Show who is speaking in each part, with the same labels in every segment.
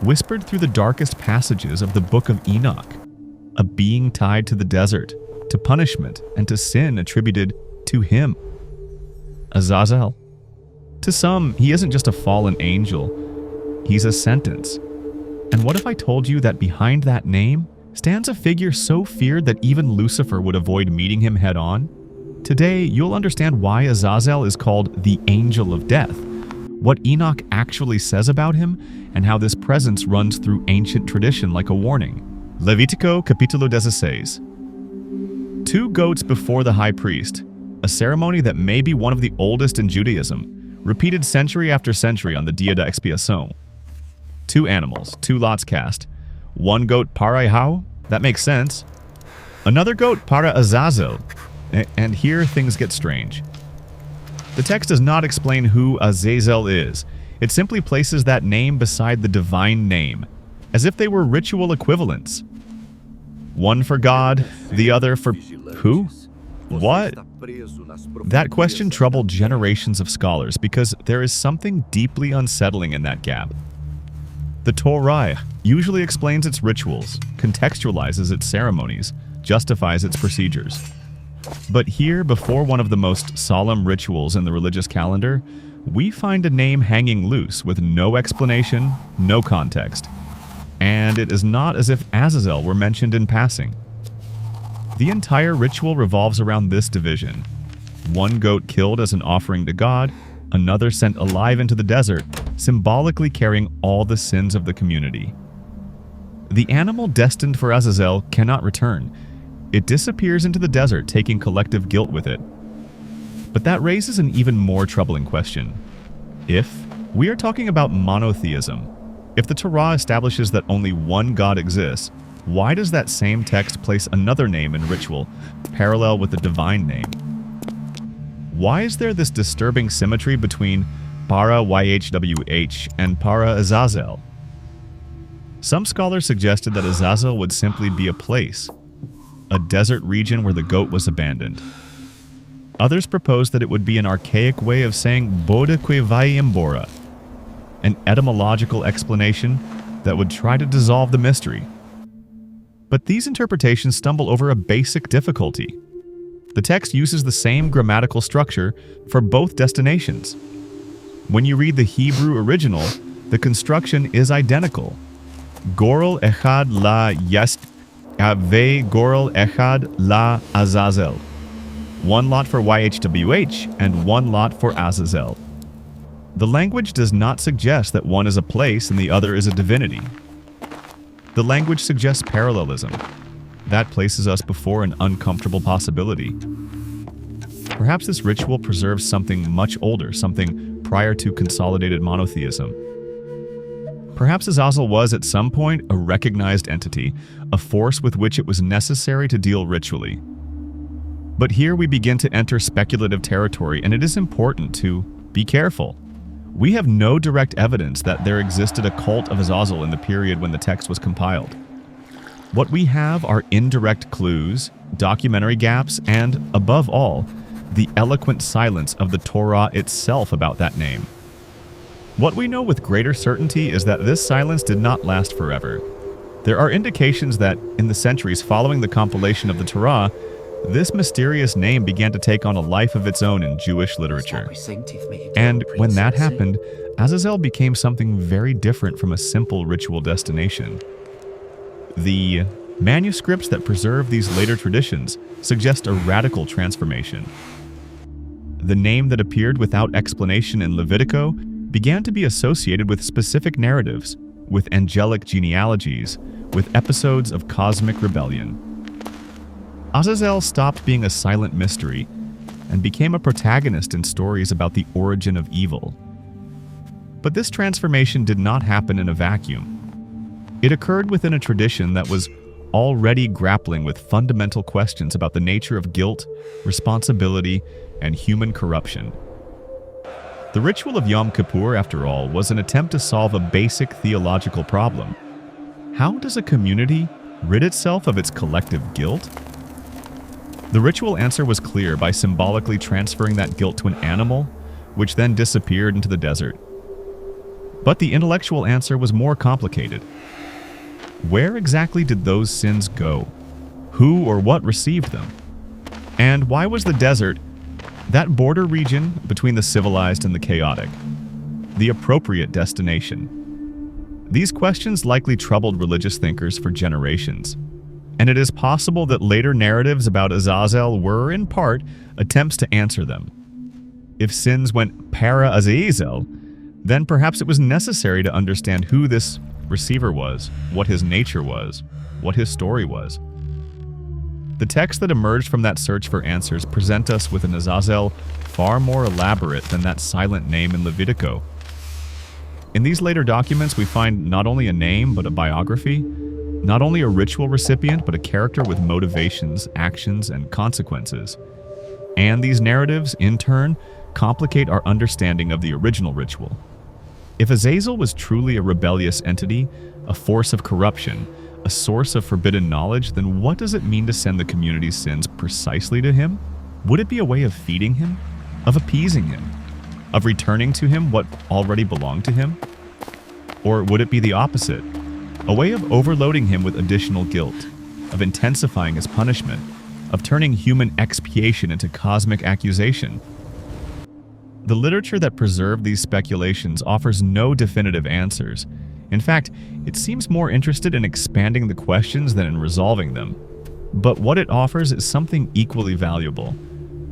Speaker 1: whispered through the darkest passages of the book of Enoch, a being tied to the desert, to punishment, and to sin attributed to him. Azazel. To some, he isn't just a fallen angel, he's a sentence. And what if I told you that behind that name stands a figure so feared that even Lucifer would avoid meeting him head-on? Today, you'll understand why Azazel is called the Angel of Death, what Enoch actually says about him, and how this presence runs through ancient tradition like a warning. Levítico capítulo 16. 2 goats before the high priest, a ceremony that may be one of the oldest in Judaism, repeated century after century on the Dia de Expiación. 2 animals, 2 lots cast. 1 goat para Yahweh, that makes sense. Another goat para Azazel, and here things get strange. The text does not explain who Azazel is. It simply places that name beside the divine name, as if they were ritual equivalents. One for God, the other for who? What? That question troubled generations of scholars because there is something deeply unsettling in that gap. The Torah usually explains its rituals, contextualizes its ceremonies, justifies its procedures. But here, before one of the most solemn rituals in the religious calendar, we find a name hanging loose with no explanation, no context. And it is not as if Azazel were mentioned in passing. The entire ritual revolves around this division. 1 goat killed as an offering to God, another sent alive into the desert, symbolically carrying all the sins of the community. The animal destined for Azazel cannot return. It disappears into the desert, taking collective guilt with it. But that raises an even more troubling question. If we are talking about monotheism, if the Torah establishes that only one God exists, why does that same text place another name in ritual, parallel with the divine name? Why is there this disturbing symmetry between para YHWH and para Azazel? Some scholars suggested that Azazel would simply be a place, a desert region where the goat was abandoned. Others proposed that it would be an archaic way of saying Boda que vai embora, an etymological explanation that would try to dissolve the mystery. But these interpretations stumble over a basic difficulty. The text uses the same grammatical structure for both destinations. When you read the Hebrew original, the construction is identical. Gorel echad la yest Ve Gorel Echad La Azazel. 1 lot for YHWH and 1 lot for Azazel. The language does not suggest that one is a place and the other is a divinity. The language suggests parallelism. That places us before an uncomfortable possibility. Perhaps this ritual preserves something much older, something prior to consolidated monotheism. Perhaps Azazel was, at some point, a recognized entity, a force with which it was necessary to deal ritually. But here we begin to enter speculative territory, and it is important to be careful. We have no direct evidence that there existed a cult of Azazel in the period when the text was compiled. What we have are indirect clues, documentary gaps, and, above all, the eloquent silence of the Torah itself about that name. What we know with greater certainty is that this silence did not last forever. There are indications that, in the centuries following the compilation of the Torah, this mysterious name began to take on a life of its own in Jewish literature. And when that happened, Azazel became something very different from a simple ritual destination. The manuscripts that preserve these later traditions suggest a radical transformation. The name that appeared without explanation in Levítico began to be associated with specific narratives, with angelic genealogies, with episodes of cosmic rebellion. Azazel stopped being a silent mystery and became a protagonist in stories about the origin of evil. But this transformation did not happen in a vacuum. It occurred within a tradition that was already grappling with fundamental questions about the nature of guilt, responsibility, and human corruption. The ritual of Yom Kippur, after all, was an attempt to solve a basic theological problem. How does a community rid itself of its collective guilt? The ritual answer was clear by symbolically transferring that guilt to an animal, which then disappeared into the desert. But the intellectual answer was more complicated. Where exactly did those sins go? Who or what received them? And why was the desert, that border region between the civilized and the chaotic, the appropriate destination? These questions likely troubled religious thinkers for generations, and it is possible that later narratives about Azazel were, in part, attempts to answer them. If sins went para-Azazel, then perhaps it was necessary to understand who this receiver was, what his nature was, what his story was. The texts that emerged from that search for answers present us with an Azazel far more elaborate than that silent name in Levitico. In these later documents, we find not only a name, but a biography, not only a ritual recipient, but a character with motivations, actions, and consequences. And these narratives, in turn, complicate our understanding of the original ritual. If Azazel was truly a rebellious entity, a force of corruption, a source of forbidden knowledge, then what does it mean to send the community's sins precisely to him? Would it be a way of feeding him, of appeasing him, of returning to him what already belonged to him? Or would it be the opposite, a way of overloading him with additional guilt, of intensifying his punishment, of turning human expiation into cosmic accusation? The literature that preserved these speculations offers no definitive answers. In fact, it seems more interested in expanding the questions than in resolving them. But what it offers is something equally valuable,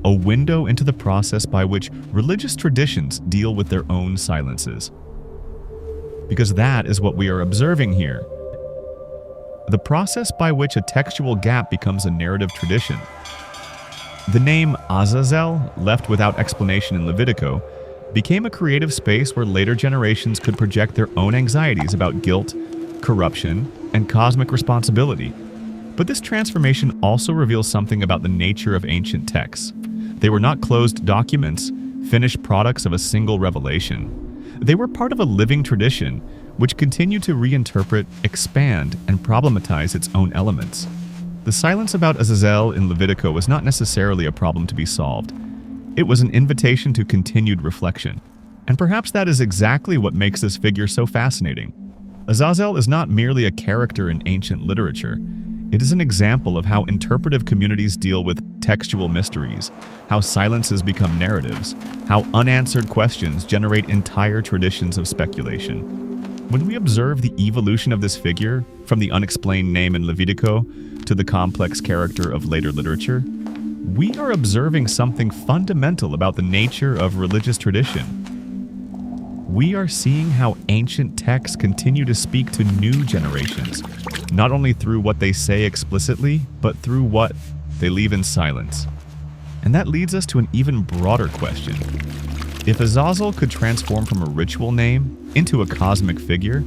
Speaker 1: a window into the process by which religious traditions deal with their own silences. Because that is what we are observing here. The process by which a textual gap becomes a narrative tradition. The name Azazel, left without explanation in Levitico, became a creative space where later generations could project their own anxieties about guilt, corruption, and cosmic responsibility. But this transformation also reveals something about the nature of ancient texts. They were not closed documents, finished products of a single revelation. They were part of a living tradition, which continued to reinterpret, expand, and problematize its own elements. The silence about Azazel in Levitico was not necessarily a problem to be solved. It was an invitation to continued reflection. And perhaps that is exactly what makes this figure so fascinating. Azazel is not merely a character in ancient literature. It is an example of how interpretive communities deal with textual mysteries, how silences become narratives, how unanswered questions generate entire traditions of speculation. When we observe the evolution of this figure, from the unexplained name in Levitico to the complex character of later literature, we are observing something fundamental about the nature of religious tradition. We are seeing how ancient texts continue to speak to new generations, not only through what they say explicitly, but through what they leave in silence. And that leads us to an even broader question. If Azazel could transform from a ritual name into a cosmic figure,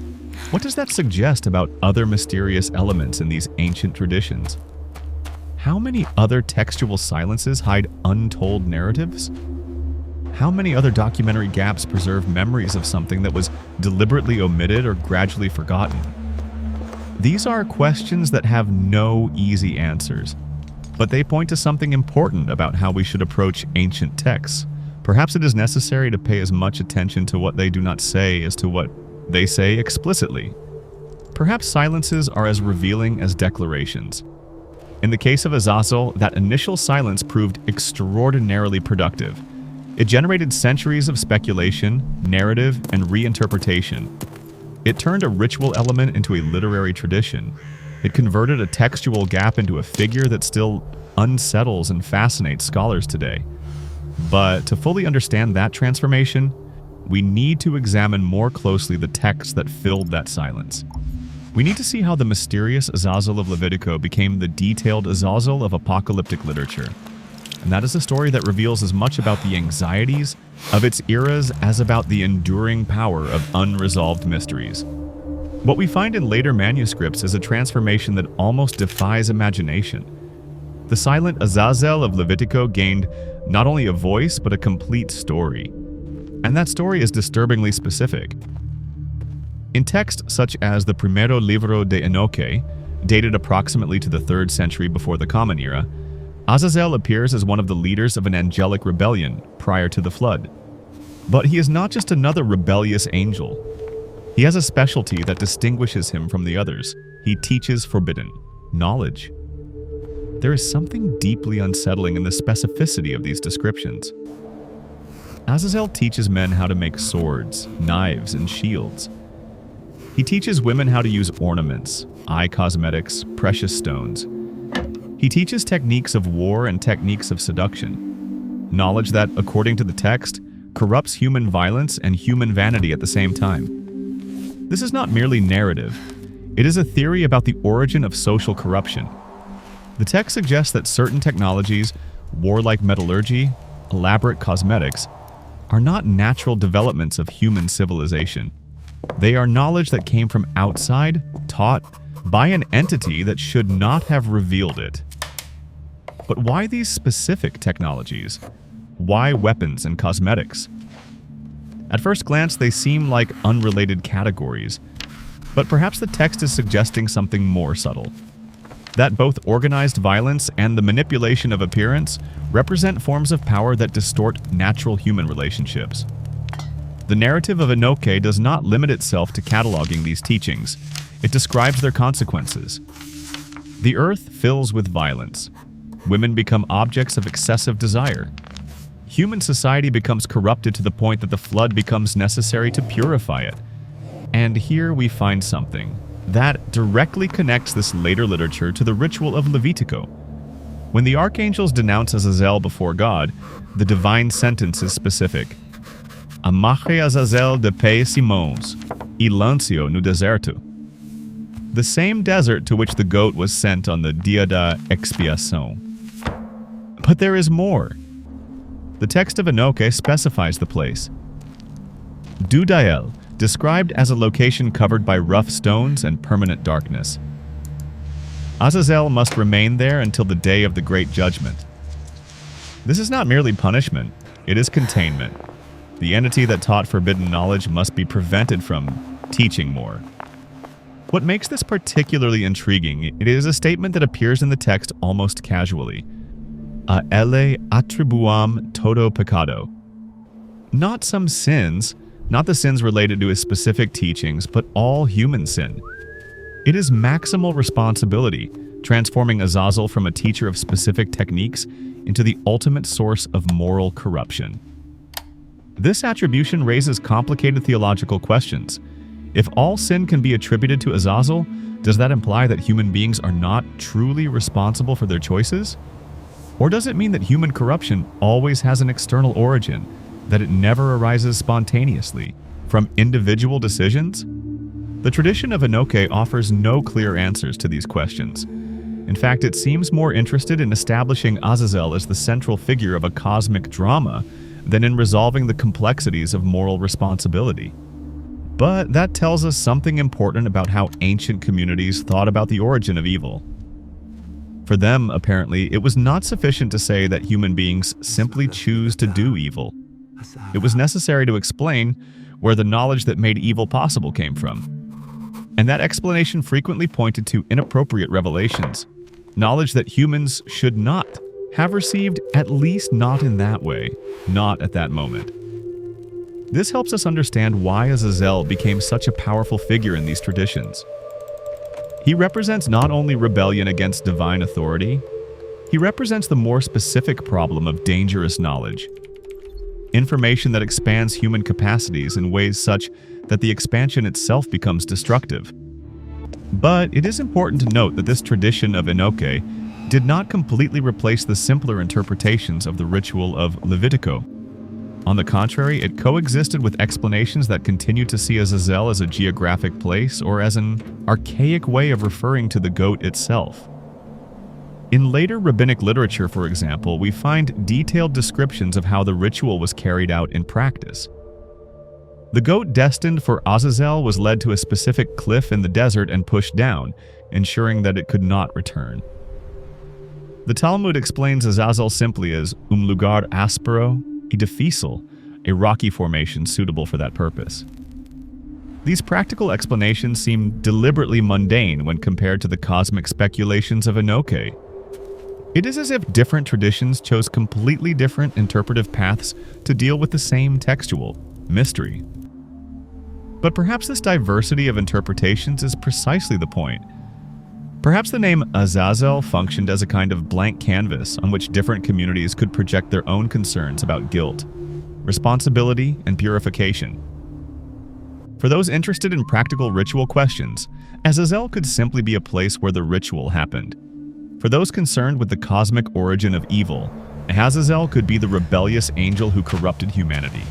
Speaker 1: what does that suggest about other mysterious elements in these ancient traditions? How many other textual silences hide untold narratives? How many other documentary gaps preserve memories of something that was deliberately omitted or gradually forgotten? These are questions that have no easy answers, but they point to something important about how we should approach ancient texts. Perhaps it is necessary to pay as much attention to what they do not say as to what they say explicitly. Perhaps silences are as revealing as declarations. In the case of Azazel, that initial silence proved extraordinarily productive. It generated centuries of speculation, narrative, and reinterpretation. It turned a ritual element into a literary tradition. It converted a textual gap into a figure that still unsettles and fascinates scholars today. But to fully understand that transformation, we need to examine more closely the texts that filled that silence. We need to see how the mysterious Azazel of Levitico became the detailed Azazel of apocalyptic literature. And that is a story that reveals as much about the anxieties of its eras as about the enduring power of unresolved mysteries. What we find in later manuscripts is a transformation that almost defies imagination. The silent Azazel of Levitico gained not only a voice, but a complete story. And that story is disturbingly specific. In texts such as the Primero Libro de Enoch, dated approximately to the 3rd century before the Common Era, Azazel appears as one of the leaders of an angelic rebellion prior to the flood. But he is not just another rebellious angel. He has a specialty that distinguishes him from the others. He teaches forbidden knowledge. There is something deeply unsettling in the specificity of these descriptions. Azazel teaches men how to make swords, knives, and shields. He teaches women how to use ornaments, eye cosmetics, precious stones. He teaches techniques of war and techniques of seduction, knowledge that, according to the text, corrupts human violence and human vanity at the same time. This is not merely narrative. It is a theory about the origin of social corruption. The text suggests that certain technologies, warlike metallurgy, elaborate cosmetics, are not natural developments of human civilization. They are knowledge that came from outside, taught by an entity that should not have revealed it. But why these specific technologies? Why weapons and cosmetics? At first glance, they seem like unrelated categories, but perhaps the text is suggesting something more subtle. That both organized violence and the manipulation of appearance represent forms of power that distort natural human relationships. The narrative of Enoch does not limit itself to cataloging these teachings. It describes their consequences. The earth fills with violence. Women become objects of excessive desire. Human society becomes corrupted to the point that the flood becomes necessary to purify it. And here we find something that directly connects this later literature to the ritual of Levitico. When the archangels denounce Azazel before God, the divine sentence is specific. Amache Azazel de pe Simons, e lancio no deserto. The same desert to which the goat was sent on the Dia da Expiação. But there is more. The text of Enoch specifies the place. Dudael, described as a location covered by rough stones and permanent darkness. Azazel must remain there until the day of the great judgment. This is not merely punishment, it is containment. The entity that taught forbidden knowledge must be prevented from teaching more. What makes this particularly intriguing, it is a statement that appears in the text almost casually. A ele atribuam todo pecado. Not some sins, not the sins related to his specific teachings, but all human sin. It is maximal responsibility, transforming Azazel from a teacher of specific techniques into the ultimate source of moral corruption. This attribution raises complicated theological questions. If all sin can be attributed to Azazel, does that imply that human beings are not truly responsible for their choices? Or does it mean that human corruption always has an external origin, that it never arises spontaneously, from individual decisions? The tradition of Enoch offers no clear answers to these questions. In fact, it seems more interested in establishing Azazel as the central figure of a cosmic drama than in resolving the complexities of moral responsibility. But that tells us something important about how ancient communities thought about the origin of evil. For them, apparently, it was not sufficient to say that human beings simply choose to do evil. It was necessary to explain where the knowledge that made evil possible came from. And that explanation frequently pointed to inappropriate revelations, knowledge that humans should not have received, at least not in that way, not at that moment. This helps us understand why Azazel became such a powerful figure in these traditions. He represents not only rebellion against divine authority, he represents the more specific problem of dangerous knowledge. Information that expands human capacities in ways such that the expansion itself becomes destructive. But it is important to note that this tradition of Enoch did not completely replace the simpler interpretations of the ritual of Levitico. On the contrary, it coexisted with explanations that continue to see Azazel as a geographic place or as an archaic way of referring to the goat itself. In later rabbinic literature, for example, we find detailed descriptions of how the ritual was carried out in practice. The goat destined for Azazel was led to a specific cliff in the desert and pushed down, ensuring that it could not return. The Talmud explains Azazel simply as lugar áspero y difícil, a rocky formation suitable for that purpose. These practical explanations seem deliberately mundane when compared to the cosmic speculations of Enoch. It is as if different traditions chose completely different interpretive paths to deal with the same textual mystery. But perhaps this diversity of interpretations is precisely the point. Perhaps the name Azazel functioned as a kind of blank canvas on which different communities could project their own concerns about guilt, responsibility, and purification. For those interested in practical ritual questions, Azazel could simply be a place where the ritual happened. For those concerned with the cosmic origin of evil, Azazel could be the rebellious angel who corrupted humanity.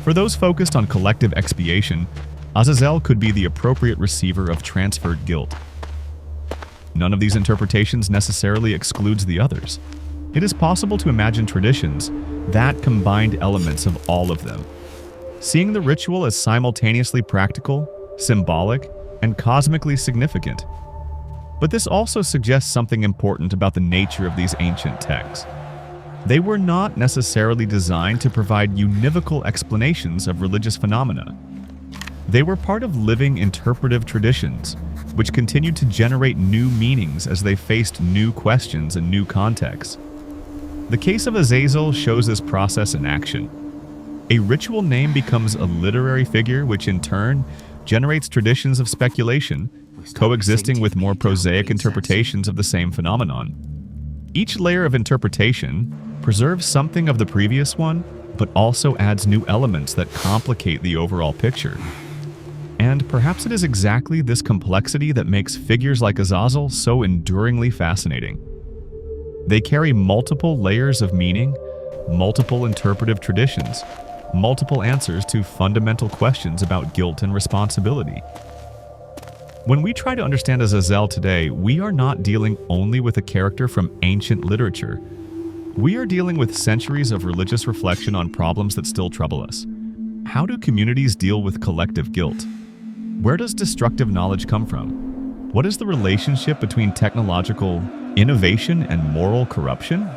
Speaker 1: For those focused on collective expiation, Azazel could be the appropriate receiver of transferred guilt. None of these interpretations necessarily excludes the others. It is possible to imagine traditions that combined elements of all of them, seeing the ritual as simultaneously practical, symbolic, and cosmically significant. But this also suggests something important about the nature of these ancient texts. They were not necessarily designed to provide univocal explanations of religious phenomena. They were part of living interpretive traditions, which continued to generate new meanings as they faced new questions and new contexts. The case of Azazel shows this process in action. A ritual name becomes a literary figure, which in turn generates traditions of speculation, coexisting with more prosaic interpretations of the same phenomenon. Each layer of interpretation preserves something of the previous one, but also adds new elements that complicate the overall picture. And perhaps it is exactly this complexity that makes figures like Azazel so enduringly fascinating. They carry multiple layers of meaning, multiple interpretive traditions, multiple answers to fundamental questions about guilt and responsibility. When we try to understand Azazel today, we are not dealing only with a character from ancient literature. We are dealing with centuries of religious reflection on problems that still trouble us. How do communities deal with collective guilt? Where does destructive knowledge come from? What is the relationship between technological innovation and moral corruption?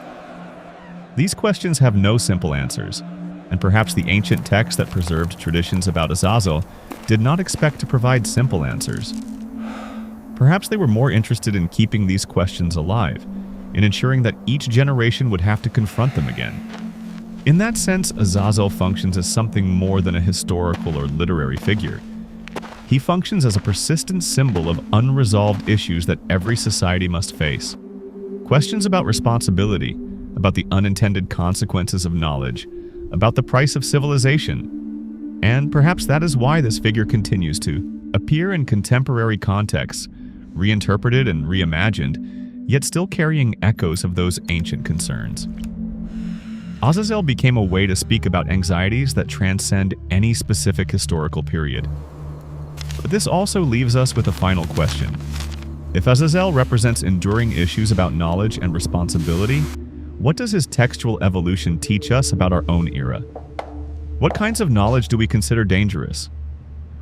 Speaker 1: These questions have no simple answers, and perhaps the ancient texts that preserved traditions about Azazel did not expect to provide simple answers. Perhaps they were more interested in keeping these questions alive, in ensuring that each generation would have to confront them again. In that sense, Azazel functions as something more than a historical or literary figure. He functions as a persistent symbol of unresolved issues that every society must face. Questions about responsibility, about the unintended consequences of knowledge, about the price of civilization. And perhaps that is why this figure continues to appear in contemporary contexts, reinterpreted and reimagined, yet still carrying echoes of those ancient concerns. Azazel became a way to speak about anxieties that transcend any specific historical period. But this also leaves us with a final question. If Azazel represents enduring issues about knowledge and responsibility, what does his textual evolution teach us about our own era? What kinds of knowledge do we consider dangerous?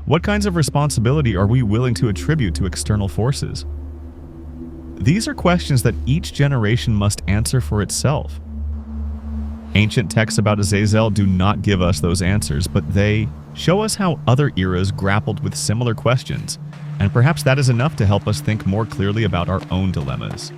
Speaker 1: What kinds of responsibility are we willing to attribute to external forces? These are questions that each generation must answer for itself. Ancient texts about Azazel do not give us those answers, but they show us how other eras grappled with similar questions, and perhaps that is enough to help us think more clearly about our own dilemmas.